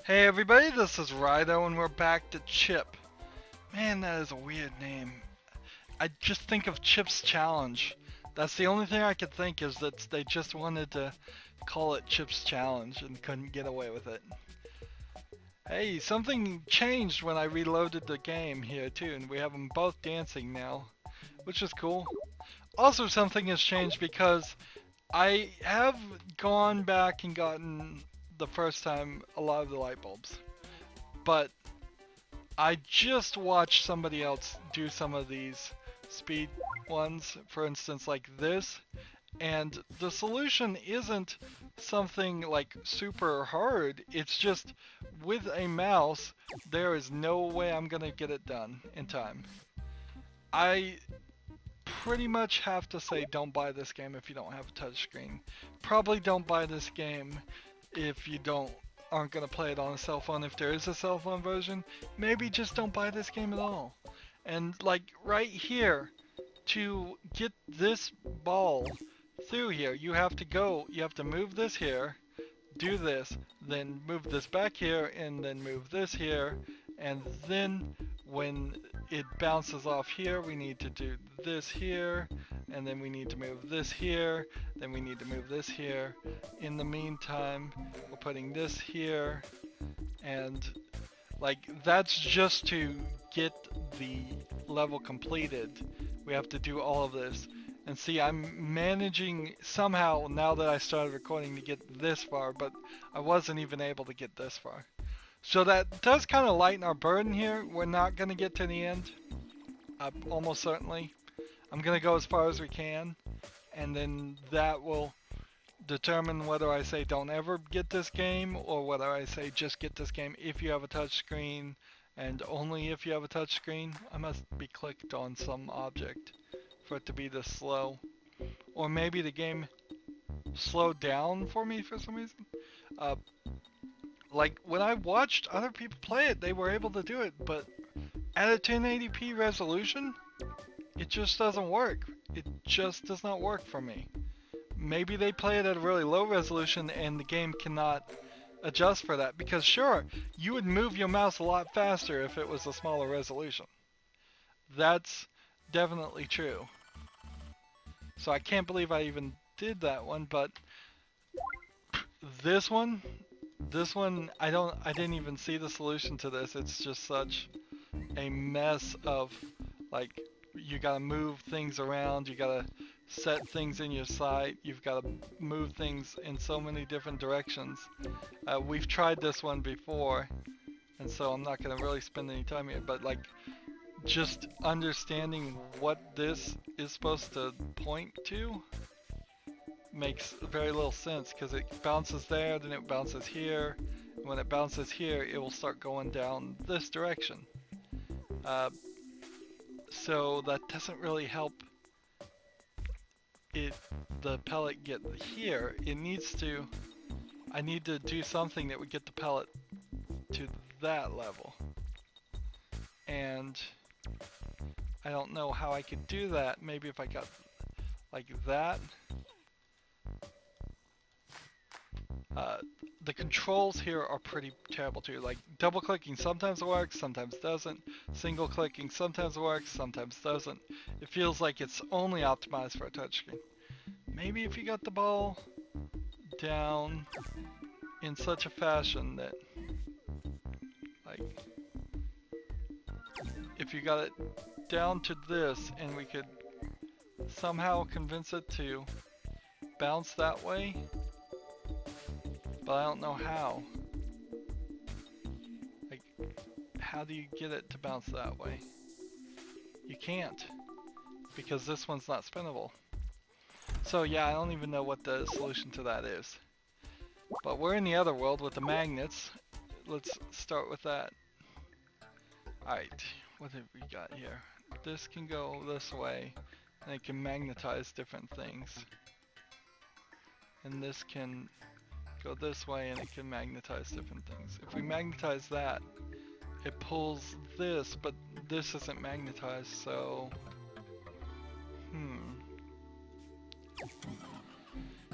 Hey everybody, this is Rydo and we're back to Chip. Man, that is a weird name. I just think of Chip's Challenge. That's the only thing I could think is that they just wanted to call it Chip's Challenge and couldn't get away with it. Hey, something changed when I reloaded the game here too, and we have them both dancing now, which is cool. Also, something has changed because I have gone back and gotten the first time a lot of the light bulbs, but I just watched somebody else do some of these speed ones, for instance, like this, and the solution isn't something like super hard. It's just with a mouse, there is no way I'm gonna get it done in time. I pretty much have to say don't buy this game if you don't have a touchscreen. Probably don't buy this game if you aren't gonna play it on a cell phone. If there is a cell phone version, maybe just don't buy this game at all. And like right here, to get this ball through here, you have to move this here, do this, then move this back here, and then move this here, and then when it bounces off here, we need to do this here, and then we need to move this here, then we need to move this here. In the meantime, we're putting this here, and like that's just to get the level completed. We have to do all of this. And see, I'm managing somehow now that I started recording to get this far, but I wasn't even able to get this far. So that does kind of lighten our burden here. We're not going to get to the end, almost certainly. I'm going to go as far as we can, and then that will determine whether I say don't ever get this game, or whether I say just get this game if you have a touchscreen, and only if you have a touchscreen. I must be clicked on some object for it to be this slow. Or maybe the game slowed down for me for some reason. Like when I watched other people play it, they were able to do it, but at a 1080p resolution, it just doesn't work. It just does not work for me. Maybe they play it at a really low resolution and the game cannot adjust for that, because sure, you would move your mouse a lot faster if it was a smaller resolution. That's definitely true. So I can't believe I even did that one, but this one, I didn't even see the solution to this. It's just such a mess of, like, you gotta move things around, you gotta set things in your sight, you've gotta move things in so many different directions. We've tried this one before, and so I'm not gonna really spend any time here, but like, just understanding what this is supposed to point to makes very little sense, because it bounces there, then it bounces here, and when it bounces here, it will start going down this direction. So that doesn't really help the pellet get here. I need to do something that would get the pellet to that level. And I don't know how I could do that. Maybe if I got like that. The controls here are pretty terrible too. Like double clicking sometimes works, sometimes doesn't. Single clicking sometimes works, sometimes doesn't. It feels like it's only optimized for a touchscreen. Maybe if you got the ball down in such a fashion that, like, if you got it down to this and we could somehow convince it to bounce that way, but I don't know how. Like, how do you get it to bounce that way? You can't, because this one's not spinnable. So yeah, I don't even know what the solution to that is. But we're in the other world with the magnets. Let's start with that. Alright, what have we got here? This can go this way, and it can magnetize different things. And this can go this way, and it can magnetize different things. If we magnetize that, it pulls this, but this isn't magnetized, so...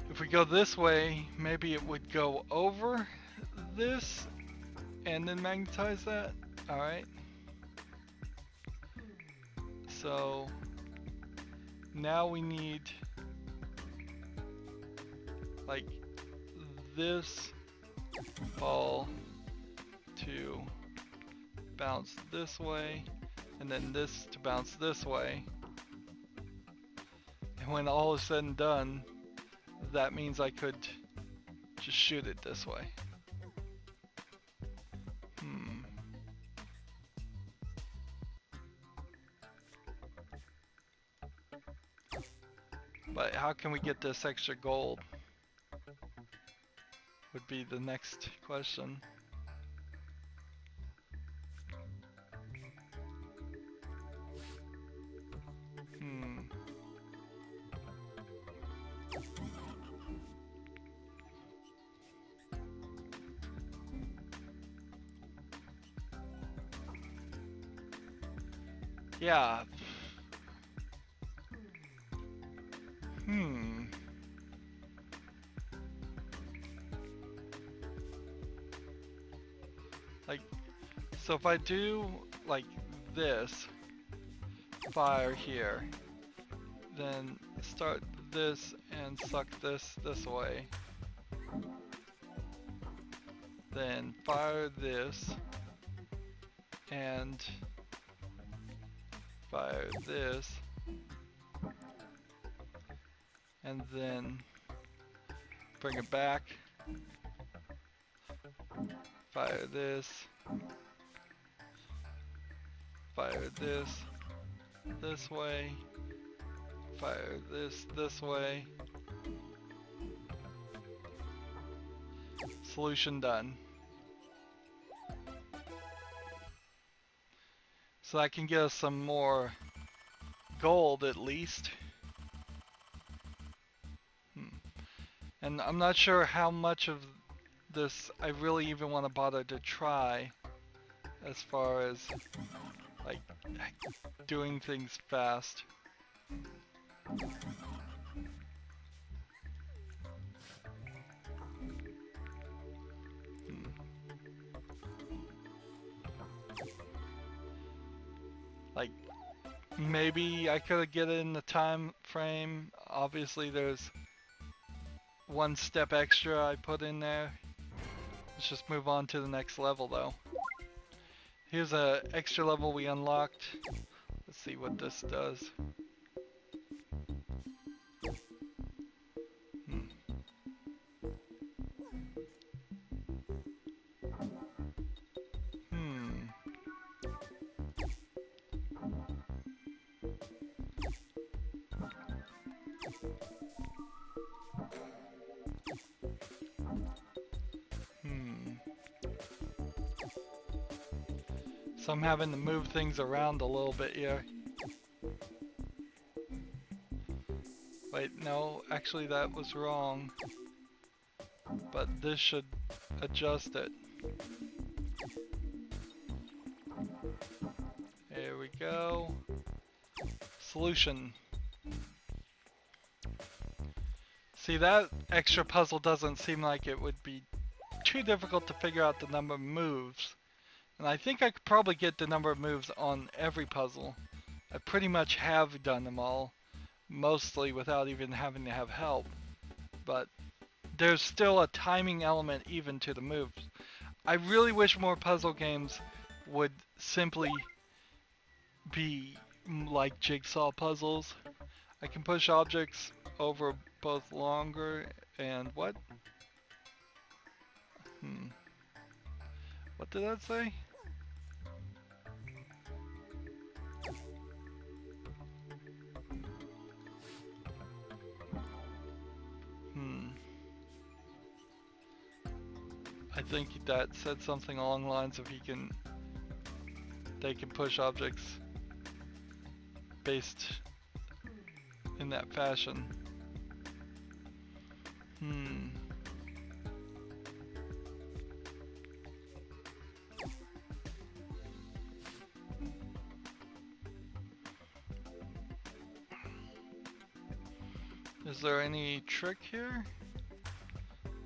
If we go this way, maybe it would go over this, and then magnetize that? Alright. So now we need like this ball to bounce this way, and then this to bounce this way. And when all is said and done, that means I could just shoot it this way. But how can we get this extra gold? Would be the next question. Yeah. Like, so if I do like this, fire here, then start this and suck this way, then fire this and fire this, and then bring it back, fire this, fire this way, fire this way. Solution done. So that can get us some more gold at least. And I'm not sure how much of this I really even want to bother to try, as far as like doing things fast. Like, maybe I could get it in the time frame. Obviously there's one step extra I put in there. Let's just move on to the next level though. Here's a extra level we unlocked. Let's see what this does. So I'm having to move things around a little bit here. Wait, no, actually that was wrong. But this should adjust it. There we go. Solution. See, that extra puzzle doesn't seem like it would be too difficult to figure out the number of moves. And I think I could probably get the number of moves on every puzzle. I pretty much have done them all, mostly without even having to have help. But there's still a timing element even to the moves. I really wish more puzzle games would simply be like jigsaw puzzles. I can push objects over both longer and what? What did that say? I think that said something along the lines of they can push objects based in that fashion. Is there any trick here?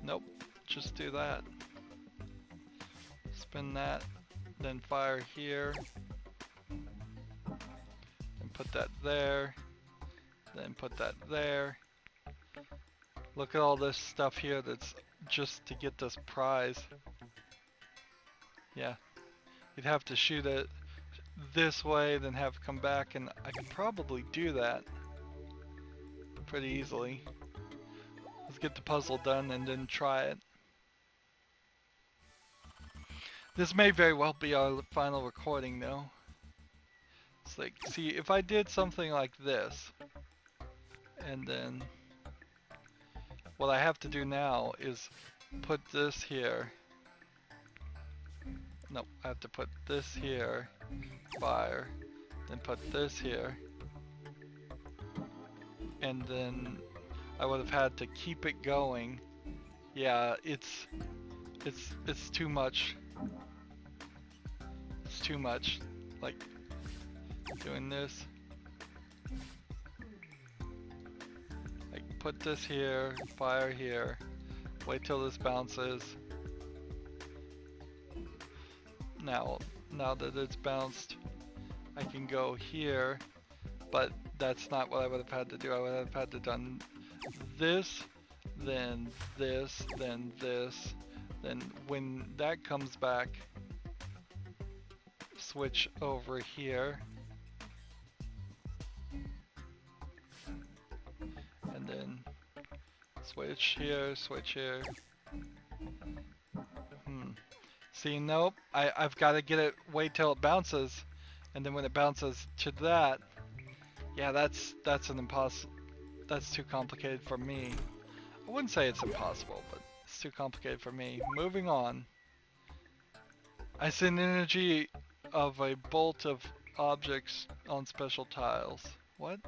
Nope, just do that. spin that, then fire here, and put that there, then put that there. Look at all this stuff here that's just to get this prize. Yeah, you'd have to shoot it this way, then have it come back, and I could probably do that pretty easily. Let's get the puzzle done and then try it. This may very well be our final recording though. It's like, see, if I did something like this, and then what I have to do now is put this here. No, I have to put this here, fire, then put this here, and then I would have had to keep it going. Yeah, it's too much. It's too much. Like doing this. Like put this here, fire here, wait till this bounces. Now that it's bounced, I can go here, but that's not what I would have had to do. I would have had to done this, then this, then this, then when that comes back, switch over here, and then switch here, switch here. See, nope, I've got to get it, wait till it bounces, and then when it bounces to that, yeah, that's an impossible, that's too complicated for me. I wouldn't say it's impossible, but it's too complicated for me. Moving on. I send energy of a bolt of objects on special tiles. What?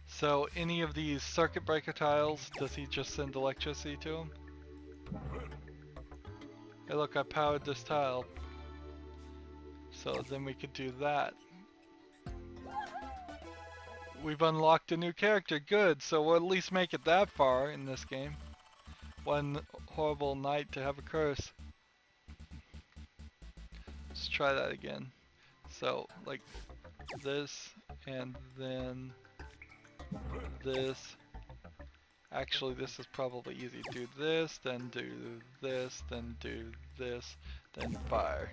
So any of these circuit breaker tiles, does he just send electricity to them? Hey look, I powered this tile. So then we could do that. We've unlocked a new character, good, so we'll at least make it that far in this game. One horrible night to have a curse. Let's try that again. So, like this, and then this. Actually, this is probably easy. Do this, then do this, then do this, then fire.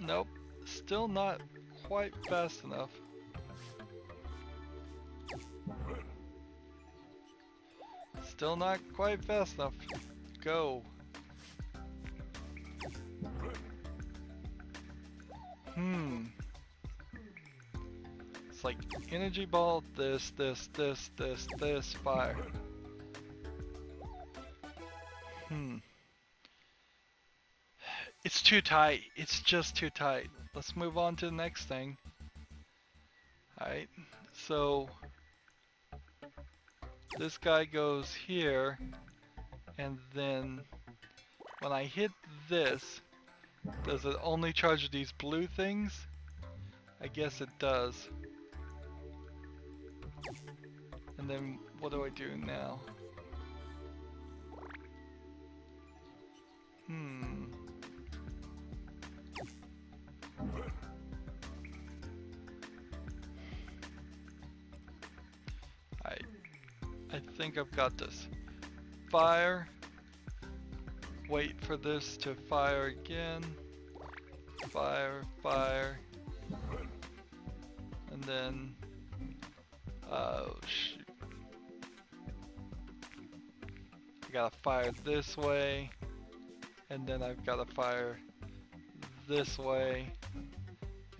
Nope. Still not quite fast enough. Still not quite fast enough. Go. It's like energy ball, this, fire. It's too tight. It's just too tight. Let's move on to the next thing. Alright, so this guy goes here, and then when I hit this, does it only charge these blue things? I guess it does. And then what do I do now? I think I've got this. Fire. Wait for this to fire again. Fire, fire. And then, oh shoot. I gotta fire this way. And then I've gotta fire this way.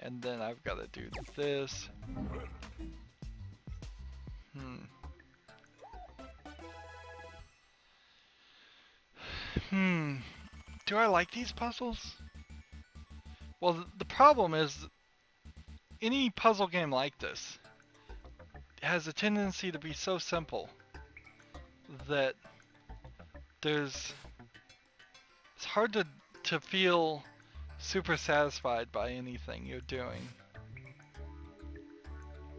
And then I've gotta do this. Do I like these puzzles? Well, the problem is, any puzzle game like this has a tendency to be so simple that it's hard to feel super satisfied by anything you're doing.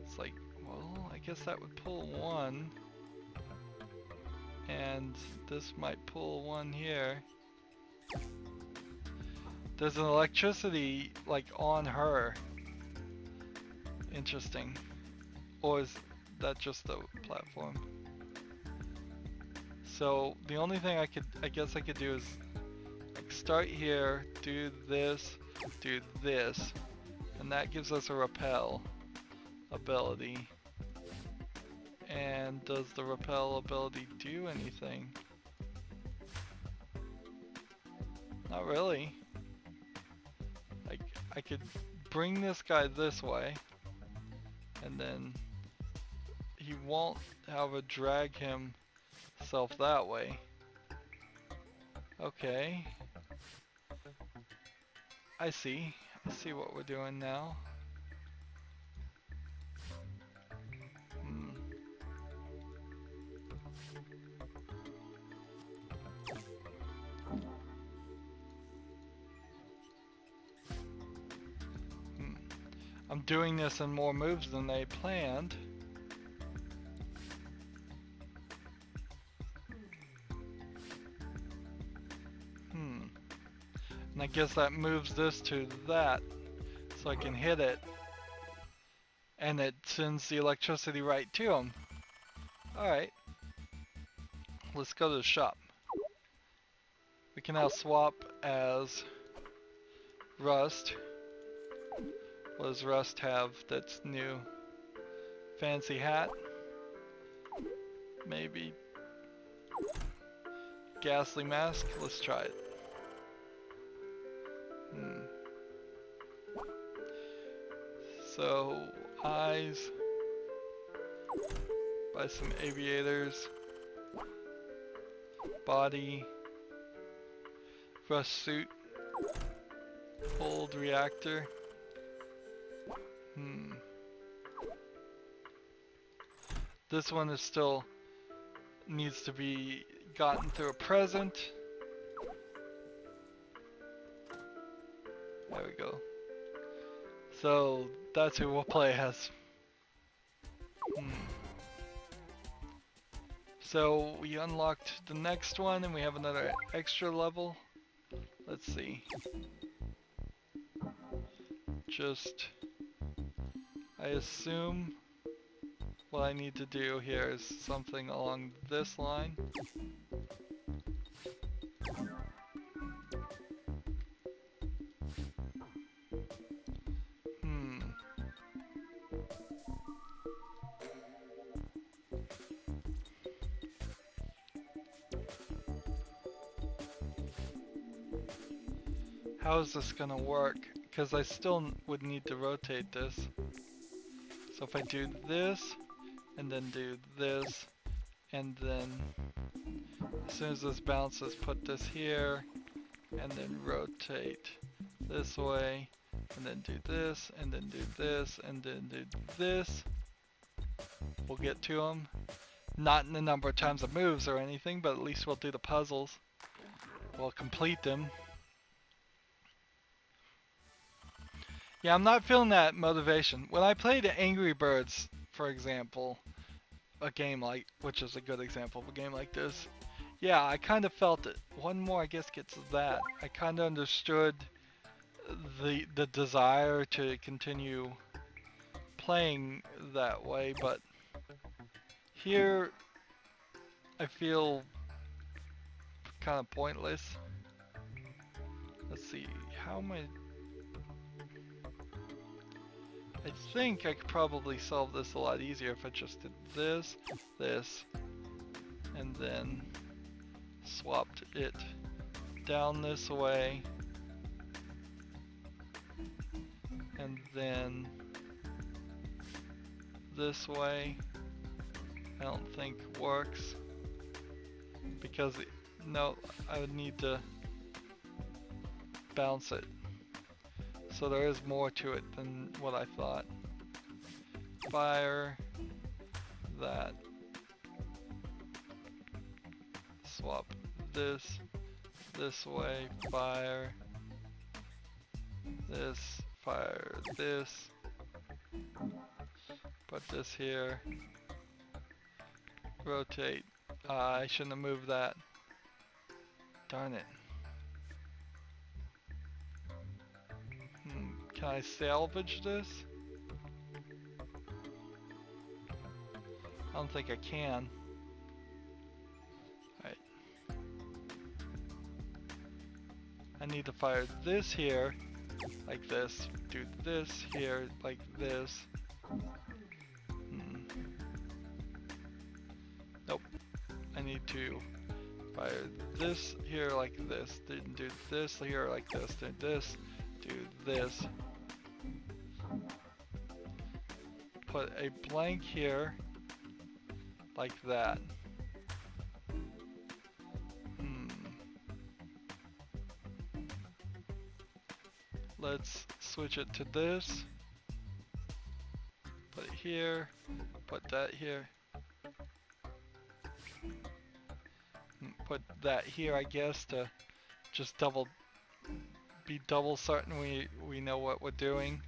It's like, well, I guess that would pull one. and this might pull one here. There's an electricity like on her. Interesting. Or is that just the platform? So the only thing I guess I could do is like start here, do this, and that gives us a repel ability. And does the repel ability do anything? Not really. Like I could bring this guy this way, and then he won't, however, drag himself that way. Okay. I see what we're doing now. I'm doing this in more moves than they planned. And I guess that moves this to that, so I can hit it. And it sends the electricity right to him. Alright. Let's go to the shop. We can now swap as Rust. What does Rust have that's new? Fancy hat? Maybe. Ghastly mask? Let's try it. So, eyes. Buy some aviators. Body. Rust suit. Old reactor. This one is still needs to be gotten through a present. There we go. So that's who we'll play as. So we unlocked the next one and we have another extra level. Let's see. Just, I assume what I need to do here is something along this line. How is this gonna work? Because I still would need to rotate this. So if I do this, and then do this, and then as soon as this bounces, put this here, and then rotate this way, and then do this, and then do this, and then do this. We'll get to them. Not in the number of times it moves or anything, but at least we'll do the puzzles. We'll complete them. Yeah, I'm not feeling that motivation. When I played Angry Birds, for example, a game like, which is a good example of a game like this, yeah, I kind of felt it. One more, I guess, gets that. I kind of understood the desire to continue playing that way, but here I feel kind of pointless. Let's see, how am I? I think I could probably solve this a lot easier if I just did this, this, and then swapped it down this way, and then this way. I don't think works, because no, I would need to bounce it. So there is more to it than what I thought. Fire that. Swap this way. Fire this. Fire this. Put this here. Rotate I shouldn't have moved that. Darn it. Can I salvage this? I don't think I can. Alright. I need to fire this here, like this. Do this here, like this. Nope. I need to fire this here like this. Then do this here like this. Do this. Do this. Put a blank here like that. Let's switch it to this. Put it here. Put that here. Put that here, I guess, to just be double certain we know what we're doing.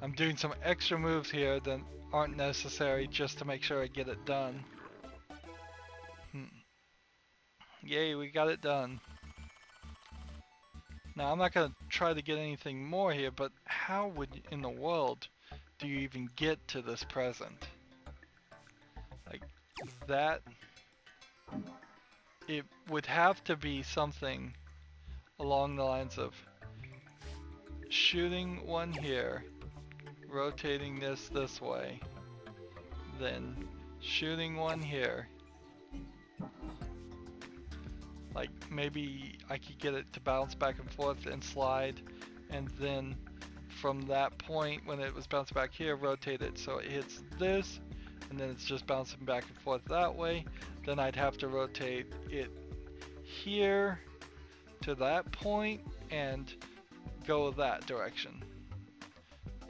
I'm doing some extra moves here that aren't necessary just to make sure I get it done. Yay, we got it done. Now I'm not gonna try to get anything more here, but how in the world do you even get to this present? Like that, it would have to be something along the lines of shooting one here, rotating this way, then shooting one here. Like maybe I could get it to bounce back and forth and slide, and then from that point when it was bouncing back here, rotate it so it hits this, and then it's just bouncing back and forth that way. Then I'd have to rotate it here to that point and go that direction.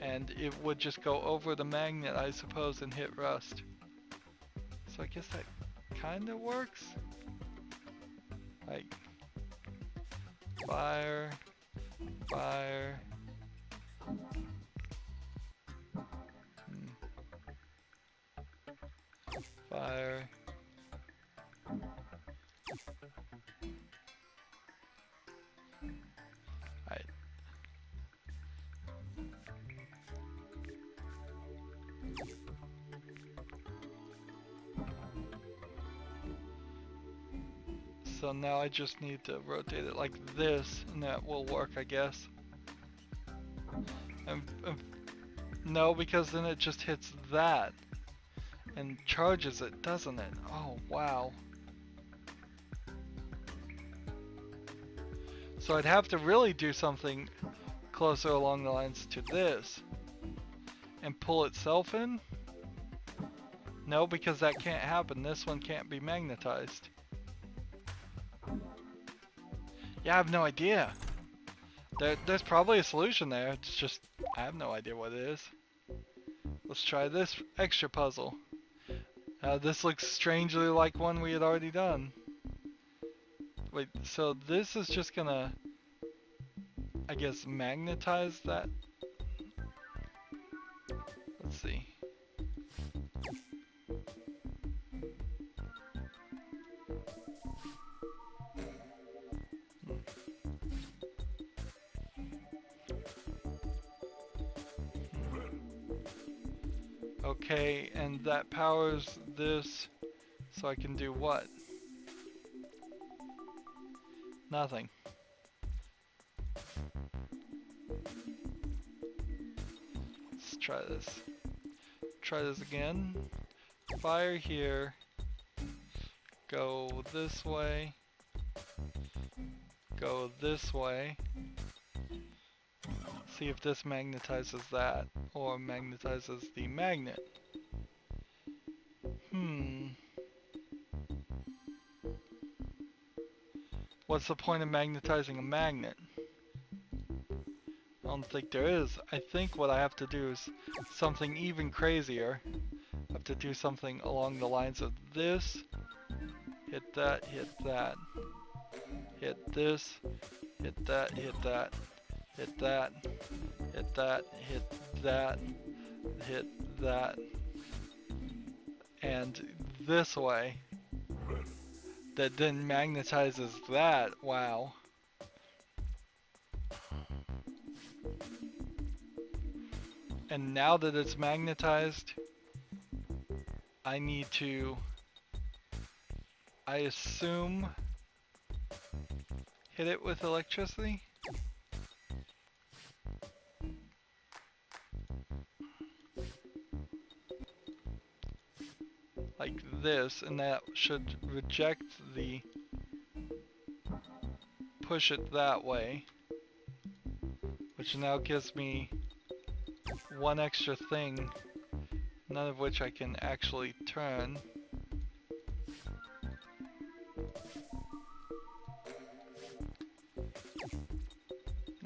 And it would just go over the magnet, I suppose, and hit rust. So I guess that kind of works. Like, fire, fire. Fire. Alright. So now I just need to rotate it like this, and that will work, I guess. No, because then it just hits that and charges it, doesn't it? Oh, wow. So I'd have to really do something closer along the lines to this and pull itself in? No, because that can't happen. This one can't be magnetized. Yeah, I have no idea. There's probably a solution there. It's just, I have no idea what it is. Let's try this extra puzzle. This looks strangely like one we had already done. Wait, so this is just gonna, I guess, magnetize that? Let's see. Okay, and that powers this, so I can do what? Nothing. Let's try this. Try this again. Fire here. Go this way. Go this way. See if this magnetizes that, or magnetizes the magnet. What's the point of magnetizing a magnet? I don't think there is. I think what I have to do is something even crazier. I have to do something along the lines of this. Hit that, hit that. Hit this, hit that, hit that. Hit that, hit that, hit that, hit that. And this way. that then magnetizes that. Wow. And now that it's magnetized, I need to, I assume, hit it with electricity? Like this, and that should reject the push it that way, which now gives me one extra thing, none of which I can actually turn.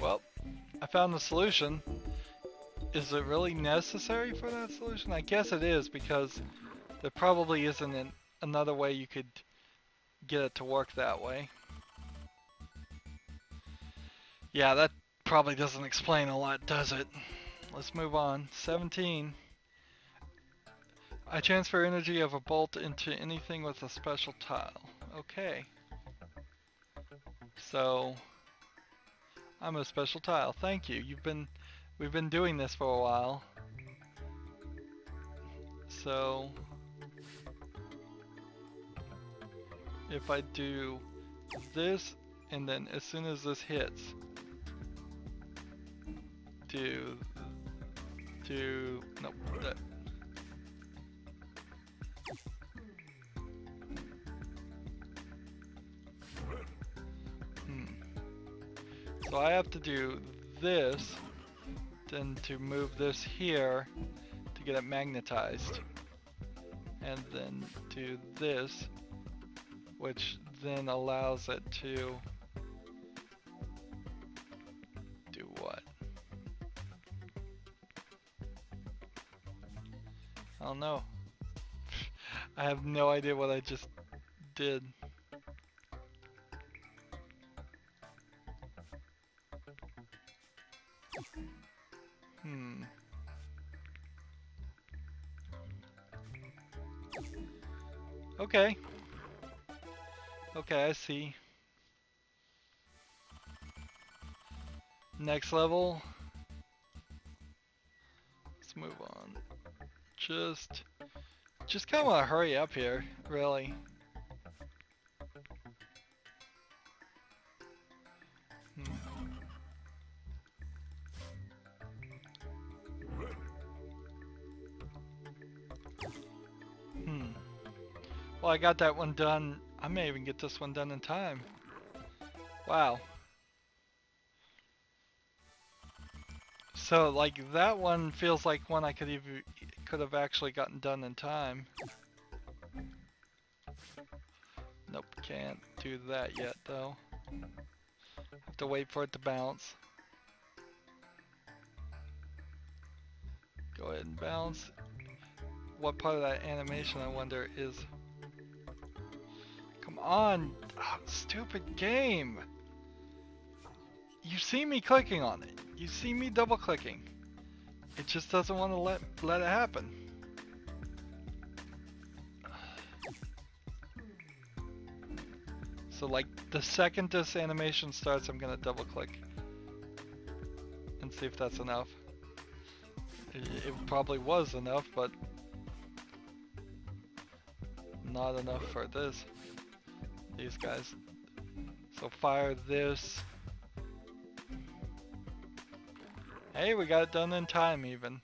Well, I found the solution. Is it really necessary for that solution? I guess it is, because there probably isn't another way you could get it to work that way. Yeah, that probably doesn't explain a lot, does it? Let's move on. 17. I transfer energy of a bolt into anything with a special tile. Okay. So, I'm a special tile. Thank you. We've been doing this for a while. So, if I do this, and then as soon as this hits, nope, that. So I have to do this, then to move this here to get it magnetized, and then do this, which then allows it to do what? I don't know. I have no idea what I just did. Okay. Okay, I see. Next level. Let's move on. Just kind of want to hurry up here, really. Well, I got that one done. I may even get this one done in time. Wow. So, like, that one feels like one I could have actually gotten done in time. Nope, can't do that yet, though. Have to wait for it to bounce. Go ahead and bounce. What part of that animation, I wonder, is... Come on! Oh, stupid game! You see me clicking on it. You see me double clicking. It just doesn't want to let it happen. So like the second this animation starts, I'm gonna double click and see if that's enough. It probably was enough, but not enough for these guys. So fire this. Hey, we got it done in time even.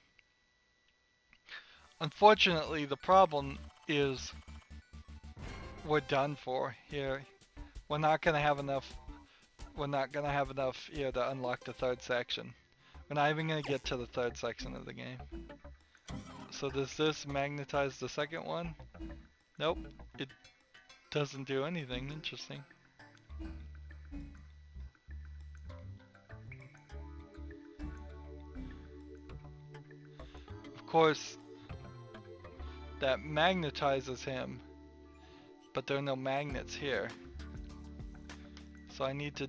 Unfortunately, the problem is we're done for here. We're not gonna have enough here to unlock the third section. We're not even gonna get to the third section of the game. So does this magnetize the second one? Nope, it doesn't do anything. Interesting. Of course, that magnetizes him, but there are no magnets here. So I need to,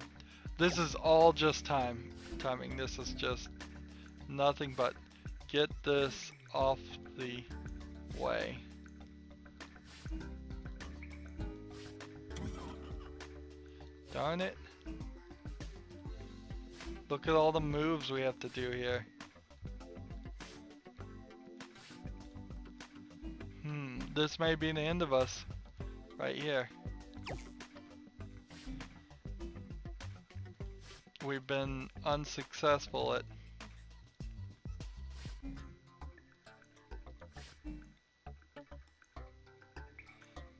this is all just timing. This is just nothing but get this off the way. Darn it. Look at all the moves we have to do here. This may be the end of us. Right here. We've been unsuccessful at...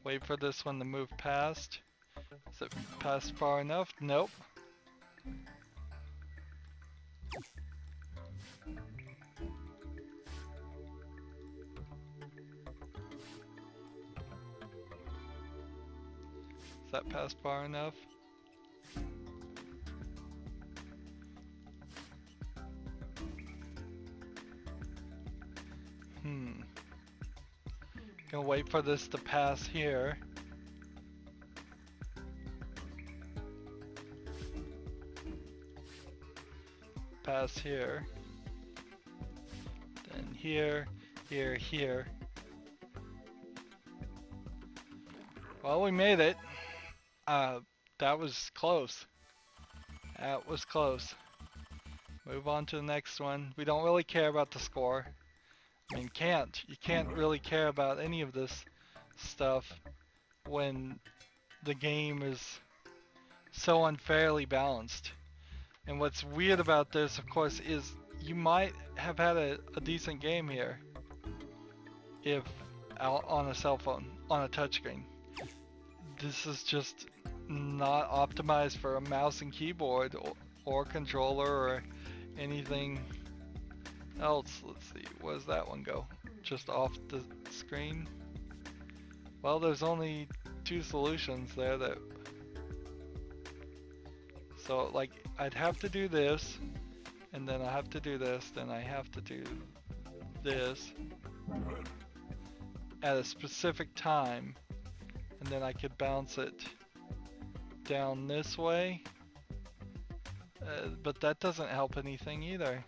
Wait for this one to move past. Is it past far enough? Nope. Is that past far enough? Gonna wait for this to pass here. Pass here. Then here, here, here. Well, we made it. That was close. That was close. Move on to the next one. We don't really care about the score. I mean, you can't really care about any of this stuff when the game is so unfairly balanced. And what's weird about this, of course, is you might have had a decent game here if out on a cell phone, on a touchscreen. This is just not optimized for a mouse and keyboard or controller or anything else. Let's see, where does that one go? Just off the screen? Well, there's only two solutions there that... So, like, I'd have to do this, and then I have to do this, then I have to do this at a specific time, and then I could bounce it down this way, but that doesn't help anything either.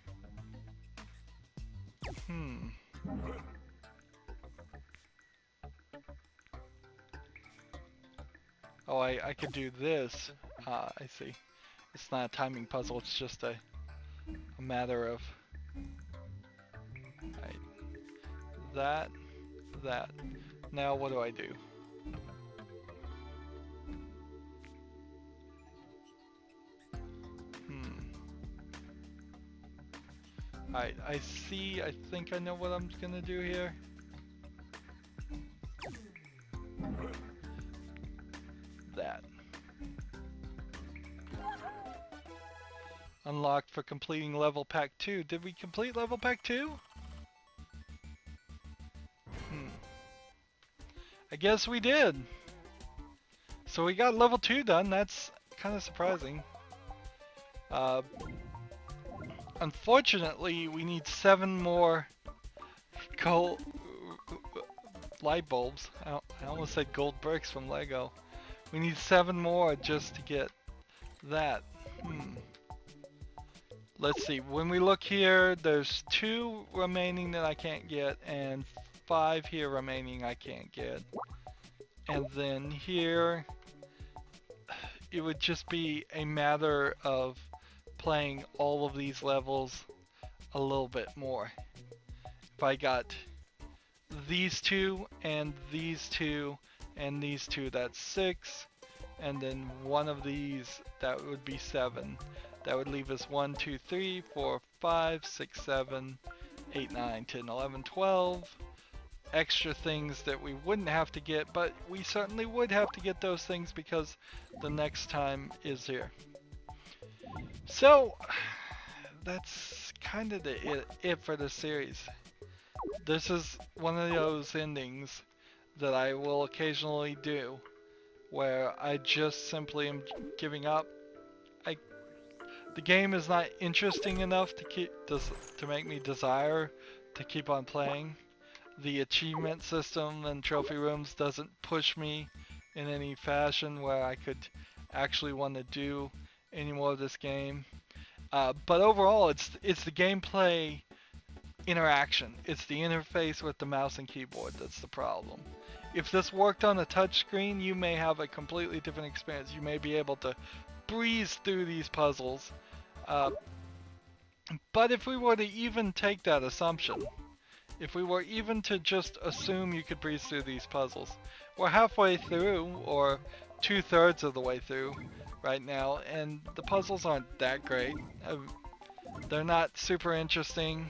Oh, I could do this. I see. It's not a timing puzzle, it's just a matter of... Right. That. Now what do I do? Alright, I think I know what I'm gonna do here. That. Unlocked for completing level pack 2. Did we complete level pack 2? I guess we did. So we got level 2 done. That's kind of surprising. Unfortunately, we need 7 more gold light bulbs. I almost said gold bricks from Lego. We need 7 more just to get that. Let's see. When we look here, there's 2 remaining that I can't get, and 5 here remaining I can't get. And then here, it would just be a matter of playing all of these levels a little bit more. If I got these 2 and these 2 and these 2, that's 6, and then one of these, that would be 7. That would leave us 1, 2, 3, 4, 5, 6, 7, 8, 9, 10, 11, 12 extra things that we wouldn't have to get, but we certainly would have to get those things because the next time is here. So that's kind of it for the series. This is one of those endings that I will occasionally do where I just simply am giving up. The game is not interesting enough to make me desire to keep on playing. The achievement system and trophy rooms doesn't push me in any fashion where I could actually want to do any more of this game. But overall, it's the gameplay interaction. It's the interface with the mouse and keyboard that's the problem. If this worked on a touchscreen, you may have a completely different experience. You may be able to breeze through these puzzles. But if we were to even take that assumption, if we were even to just assume you could breeze through these puzzles, we're halfway through, or 2/3 of the way through right now, and the puzzles aren't that great. They're not super interesting.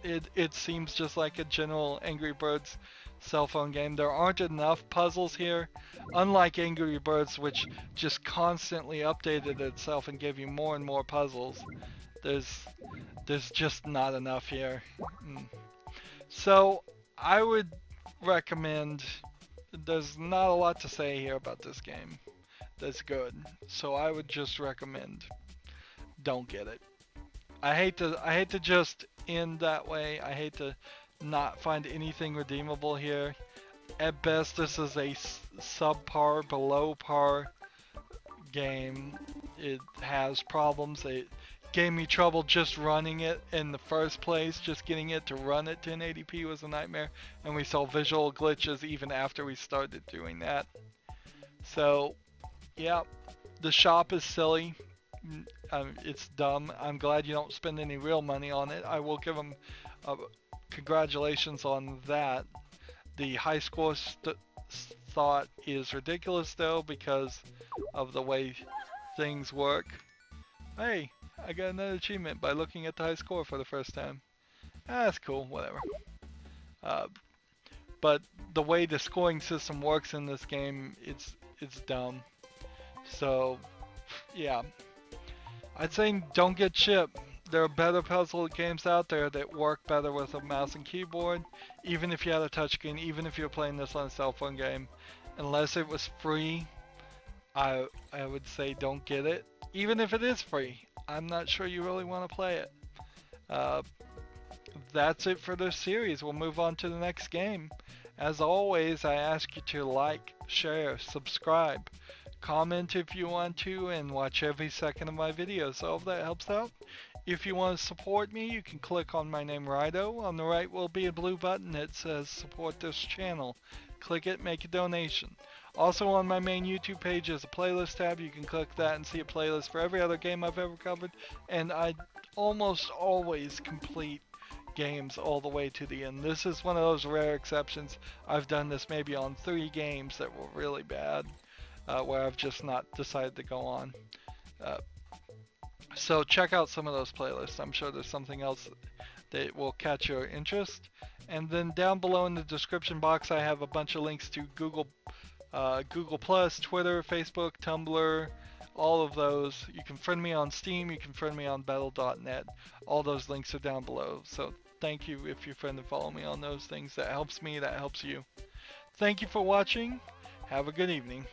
It seems just like a general Angry Birds cell phone game. There aren't enough puzzles here, unlike Angry Birds, which just constantly updated itself and gave you more and more puzzles. There's just not enough here. So I would recommend, there's not a lot to say here about this game that's good, so I would just recommend don't get it. I hate to just end that way. I hate to not find anything redeemable here. At best, this is a subpar, below par game. It has problems. It gave me trouble just running it in the first place. Just getting it to run at 1080p was a nightmare, and we saw visual glitches even after we started doing that. So, yeah, the shop is silly. It's dumb. I'm glad you don't spend any real money on it. I will give them congratulations on that. The high score thought is ridiculous though, because of the way things work. Hey, I got another achievement by looking at the high score for the first time. That's cool, whatever. But the way the scoring system works in this game, it's dumb. So, yeah. I'd say don't get Chip. There are better puzzle games out there that work better with a mouse and keyboard, even if you had a touchscreen, even if you're playing this on a cell phone game. Unless it was free, I would say don't get it. Even if it is free, I'm not sure you really want to play it. That's it for this series. We'll move on to the next game. As always, I ask you to like, share, subscribe, comment if you want to, and watch every second of my videos. I hope that helps out. If you want to support me, you can click on my name, Rydo. On the right will be a blue button that says support this channel. Click it, make a donation. Also on my main YouTube page is a playlist tab. You can click that and see a playlist for every other game I've ever covered. And I almost always complete games all the way to the end. This is one of those rare exceptions. I've done this maybe on 3 games that were really bad, where I've just not decided to go on. So check out some of those playlists. I'm sure there's something else that will catch your interest. And then down below in the description box, I have a bunch of links to Google Plus, Twitter, Facebook, Tumblr, all of those. You can friend me on Steam, you can friend me on battle.net. All those links are down below. So thank you if you friend and follow me on those things. That helps me, that helps you. Thank you for watching. Have a good evening.